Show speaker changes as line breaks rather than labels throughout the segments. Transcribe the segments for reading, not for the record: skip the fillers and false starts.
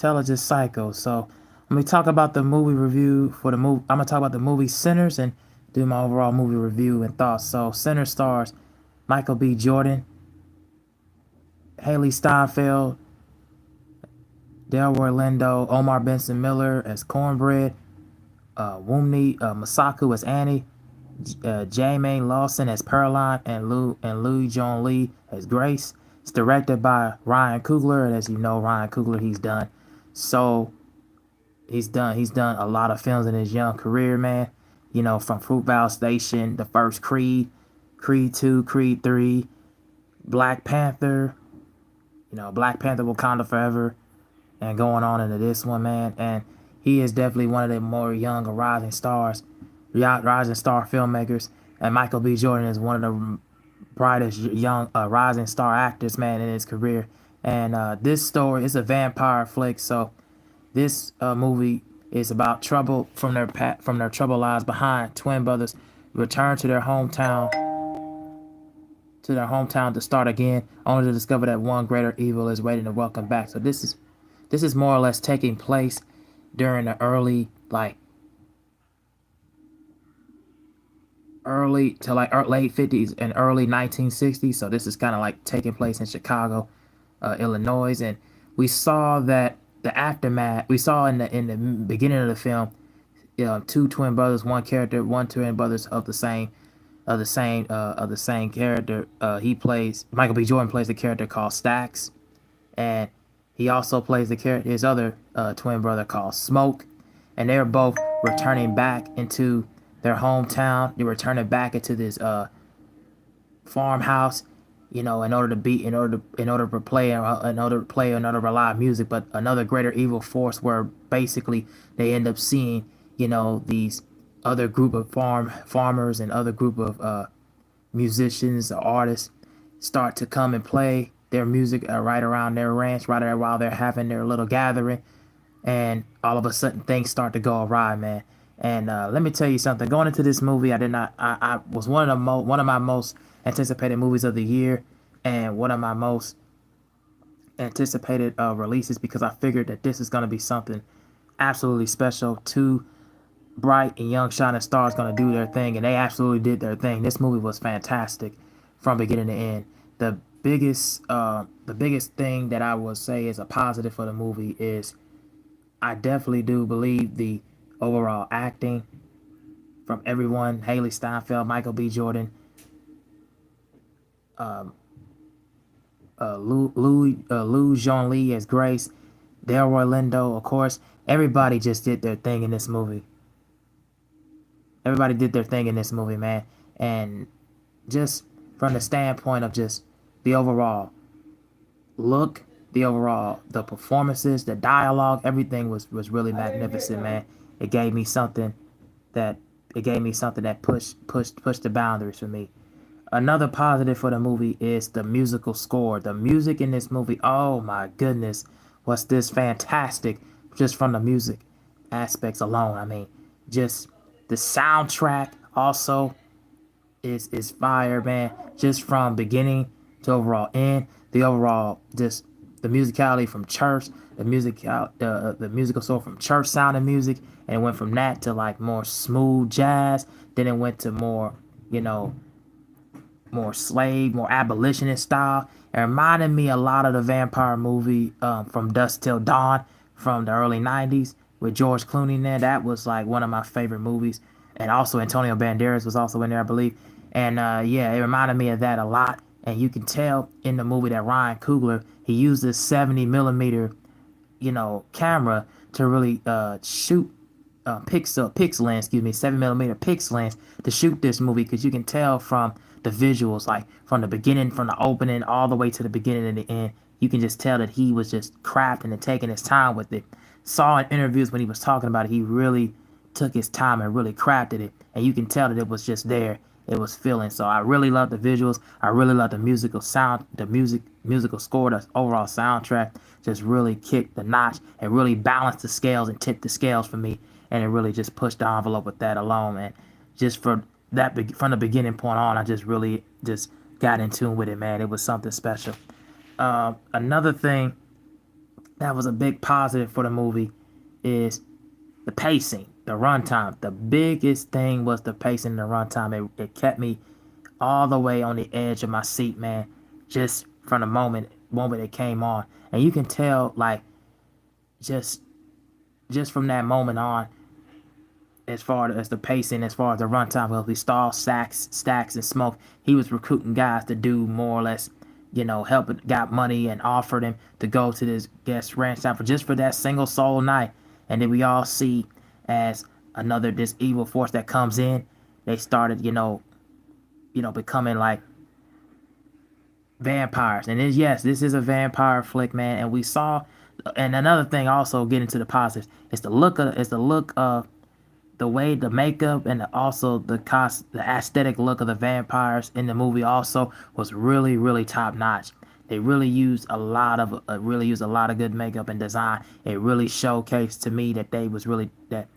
intelligent psycho. So let me talk about the movie review for the movie. I'm gonna talk about the movie Sinners and do my overall movie review and thoughts. So Sinners stars Michael B. Jordan, Hailee Steinfield, Delroy Lindo, Omar Miller as Cornbread, Wunmi Mosaku as Annie, J. Lawson as Caroline, and Jun Li as Grace. It's directed by Ryan Coogler, and as you know, Ryan Coogler, so he's done a lot of films in his young career, man. You know, from Fruitvale Station, the first Creed, Creed 2, Creed 3, Black Panther, Black Panther Wakanda Forever, and going on into this one, man. And he is definitely one of the more young rising star filmmakers. And Michael B. Jordan is one of the brightest young rising star actors, man, in his career. And this story is a vampire flick, so this movie is about trouble from their troubled lives behind. Twin brothers return to their hometown to start again, only to discover that one greater evil is waiting to welcome back. So this is more or less taking place during the early to late 50s and early 1960s. So this is kind of like taking place in Chicago, Illinois, and we saw that the aftermath. We saw in the beginning of the film, two twin brothers, one twin brothers of the same character. He plays Michael B. Jordan plays the character called Stax, and he also plays his other twin brother called Smoke, and they're both returning back into their hometown. They're returning back into this farmhouse, in order to play another live music, but another greater evil force where basically they end up seeing, these other group of farmers and other group of musicians or artists start to come and play their music right around their ranch, right there while they're having their little gathering, and all of a sudden things start to go awry, man. And let me tell you something. Going into this movie, I did not. I was one of my most anticipated movies of the year, and one of my most anticipated releases, because I figured that this is going to be something absolutely special. Two bright and young shining stars going to do their thing, and they absolutely did their thing. This movie was fantastic from beginning to end. The biggest thing that I would say is a positive for the movie is I definitely do believe the overall acting from everyone: Hailee Steinfeld, Michael B. Jordan, Jun Li as Grace, Delroy Lindo, of course. Everybody just did their thing in this movie. Everybody did their thing in this movie, man. And just from the standpoint of just the overall look, the performances, the dialogue, everything was really magnificent, man. It gave me something that pushed the boundaries for me. Another positive for the movie is the musical score. The music in this movie, oh my goodness, was this fantastic just from the music aspects alone. I mean, just the soundtrack also is fire, man. Just from beginning to overall end, the overall just the musicality from church, the musical soul from church sounding music, and it went from that to like more smooth jazz. Then it went to more, more slave, more abolitionist style. It reminded me a lot of the vampire movie From Dusk Till Dawn from the early 90s with George Clooney in there. That was like one of my favorite movies. And also Antonio Banderas was also in there, I believe. And yeah, it reminded me of that a lot. And you can tell in the movie that Ryan Coogler, he used this 70 millimeter, camera to really shoot pixel lens, 7 millimeter pixel lens to shoot this movie, because you can tell from the visuals, like from the beginning, from the opening all the way to the beginning and the end, you can just tell that he was just crafting and taking his time with it. Saw in interviews when he was talking about it, he really took his time and really crafted it, and you can tell that it was just there. It was feeling. So I really love the visuals. I really love the musical sound, musical score. The overall soundtrack just really kicked the notch and really balanced the scales and tipped the scales for me. And it really just pushed the envelope with that alone. And just for that, from the beginning point on, I just really just got in tune with it, man. It was something special. Another thing that was a big positive for the movie is the pacing, the runtime. The biggest thing was the pacing and the runtime. It kept me all the way on the edge of my seat, man. Just from the moment it came on, and you can tell like just just from that moment on, as far as the pacing, as far as the runtime, well, we saw Stacks, and Smoke. He was recruiting guys to do more or less, help got money and offered him to go to this guest ranch town for just for that single sole night. And then we all see as another this evil force that comes in, they started, becoming like vampires. And yes, this is a vampire flick, man. And we saw, and another thing also getting to the positives, is the look of the way the makeup and also the aesthetic look of the vampires in the movie also was really really top notch. They really used a lot of good makeup and design. It really showcased to me that they was really that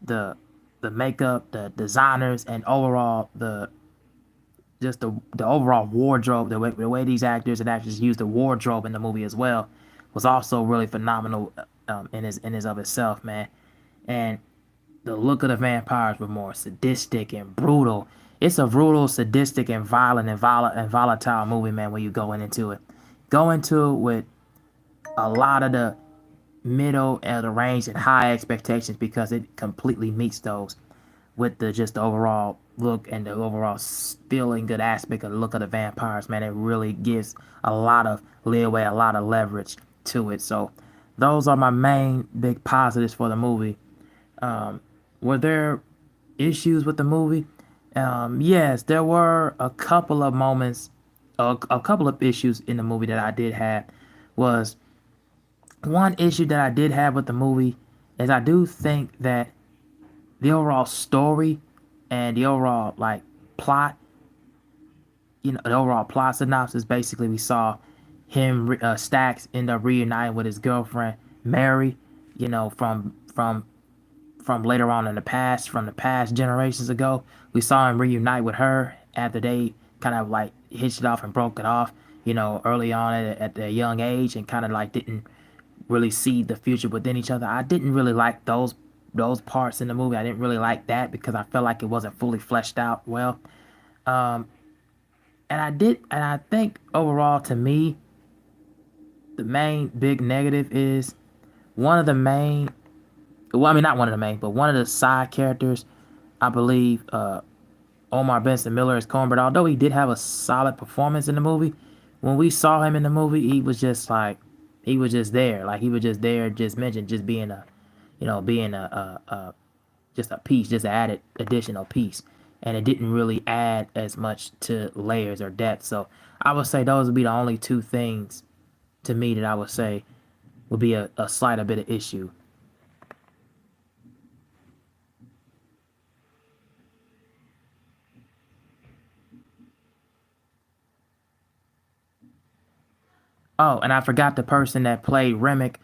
the the makeup, the designers, and overall the overall wardrobe, the way these actors and actresses used the wardrobe in the movie as well was also really phenomenal, in his of itself, man. And the look of the vampires were more sadistic and brutal. It's a brutal, sadistic, and violent and volatile movie, man. When you go into it with a lot of the middle and the range and high expectations because it completely meets those with the overall look and the overall feeling good aspect of the look of the vampires, man. It really gives a lot of leeway, a lot of leverage to it. So those are my main big positives for the movie. Were there issues with the movie? Yes, there were a couple of moments, a couple of issues in the movie that I did have. Was one issue that I did have with the movie is I do think that the overall story and the overall like plot, the overall plot synopsis, basically we saw him Stacks end up reuniting with his girlfriend Mary, from later on in the past, from the past generations ago. We saw him reunite with her after they kind of like hitched it off and broke it off, early on at a young age, and kind of like didn't really see the future within each other. I didn't really like those parts in the movie. I didn't really like that because I felt like it wasn't fully fleshed out well. Um, and I think overall to me, the main big negative is one of the main, well, I mean not one of the main, but one of the side characters. I believe Omar Miller as Cornbird. Although he did have a solid performance in the movie, when we saw him in the movie, he was just there, like he was just there, just mentioned, just being being just a piece, just an added additional piece, and it didn't really add as much to layers or depth. So I would say those would be the only two things to me that I would say would be a slight a bit of issue. Oh, and I forgot the person that played Remick,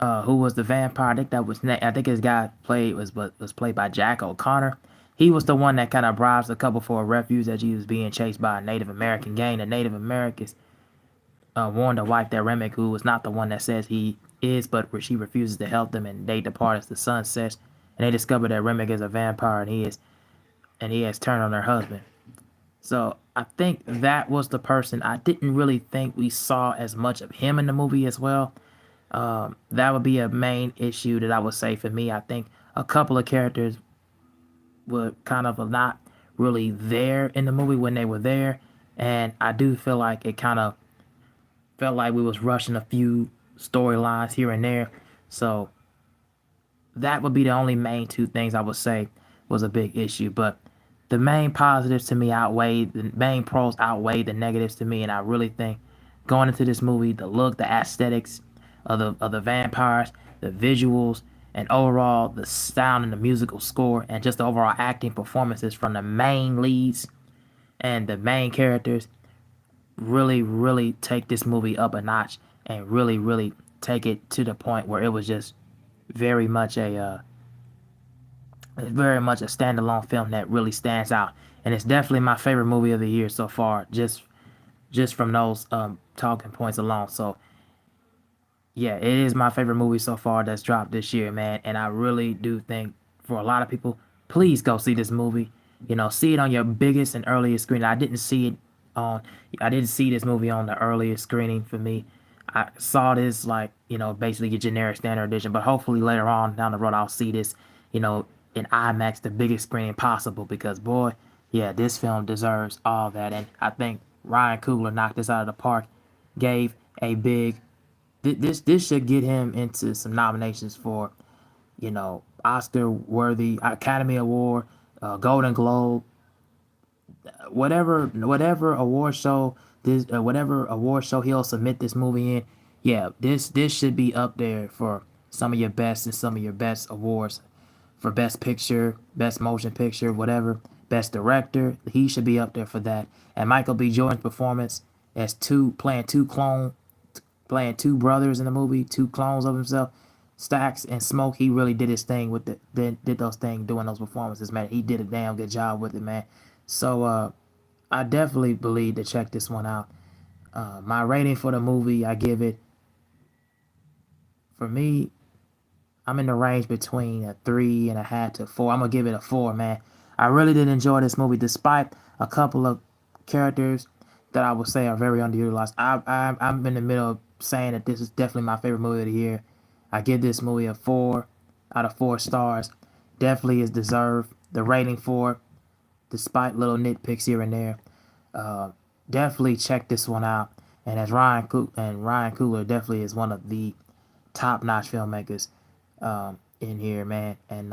who was the vampire. I think his guy was played by Jack O'Connor. He was the one that kind of bribes the couple for a refuge as he was being chased by a Native American gang. The Native Americans warned the wife that Remick, who was not the one that says he is, but she refuses to help them, and they depart as the sun sets. And they discover that Remick is a vampire, and he has turned on her husband. So I think that was the person. I didn't really think we saw as much of him in the movie as well. That would be a main issue that I would say for me. I think a couple of characters were kind of not really there in the movie when they were there, and I do feel like it kind of felt like we was rushing a few storylines here and there. So that would be the only main two things I would say was a big issue. But the main positives to me outweigh the main pros outweigh the negatives to me, and I really think going into this movie, the look, the aesthetics of the vampires, the visuals, and overall the sound and the musical score, and just the overall acting performances from the main leads and the main characters really, really take this movie up a notch and really, really take it to the point where it was just very much very much a standalone film that really stands out. And it's definitely my favorite movie of the year so far, just from those talking points alone. So Yeah, it is my favorite movie so far that's dropped this year, man. And I really do think for a lot of people, please go see this movie. You know, see it on your biggest and earliest screen. On, I didn't see this movie on the earliest screening for me. I saw this like, basically your generic standard edition, but hopefully later on down the road I'll see this, in IMAX, the biggest screening possible because boy, yeah, this film deserves all that. And I think Ryan Coogler knocked this out of the park, gave a big this should get him into some nominations for, Oscar worthy, Academy Award, Golden Globe, whatever award show he'll submit this movie in. Yeah, this should be up there for some of your best and some of your best awards for best picture, best motion picture, whatever, best director. He should be up there for that. And Michael B. Jordan's performance as playing two brothers in the movie, two clones of himself. Stacks and Smoke, he really did his thing with did those things doing those performances, man. He did a damn good job with it, man. So I definitely believe to check this one out. My rating for the movie, I give it, for me, I'm in the range between a 3.5 to 4. I'm gonna give it a 4, man. I really did enjoy this movie, despite a couple of characters that I would say are very underutilized. I'm in the middle of saying that this is definitely my favorite movie of the year. I give this movie a 4 out of 4 stars. Definitely is deserved the rating for it, despite little nitpicks here and there. Uh, Definitely check this one out. And Ryan Coogler definitely is one of the top-notch filmmakers in here, man, and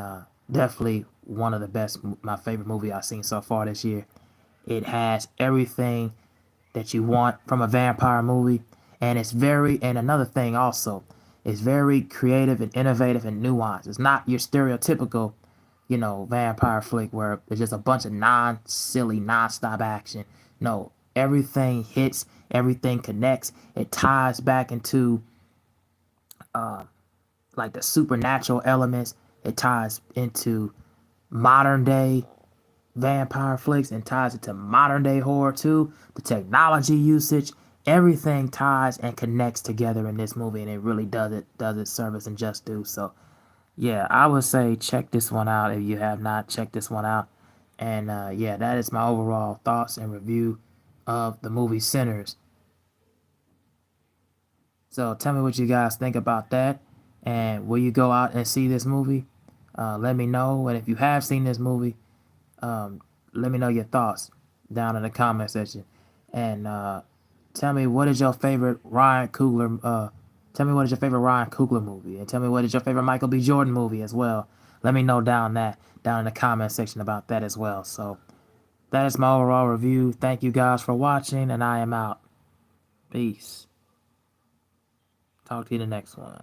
definitely one of the best. My favorite movie I've seen so far this year. It has everything that you want from a vampire movie, and and another thing also, it's very creative and innovative and nuanced. It's not your stereotypical, vampire flick where there's just a bunch of silly, non-stop action. No, everything hits, everything connects. It ties back into like the supernatural elements. It ties into modern day vampire flicks and ties it to modern day horror too. The technology usage, everything ties and connects together in this movie, and it really does it service and just do. So yeah, I would say check this one out if you have not checked this one out. And yeah, that is my overall thoughts and review of the movie Sinners. So tell me what you guys think about that. And will you go out and see this movie? Let me know. And if you have seen this movie, um, let me know your thoughts down in the comment section. And tell me what is your favorite Ryan Coogler. Tell me what is your favorite Ryan Coogler movie, and tell me what is your favorite Michael B. Jordan movie as well. Let me know down in the comment section about that as well. So that is my overall review. Thank you guys for watching, and I am out. Peace. Talk to you in the next one.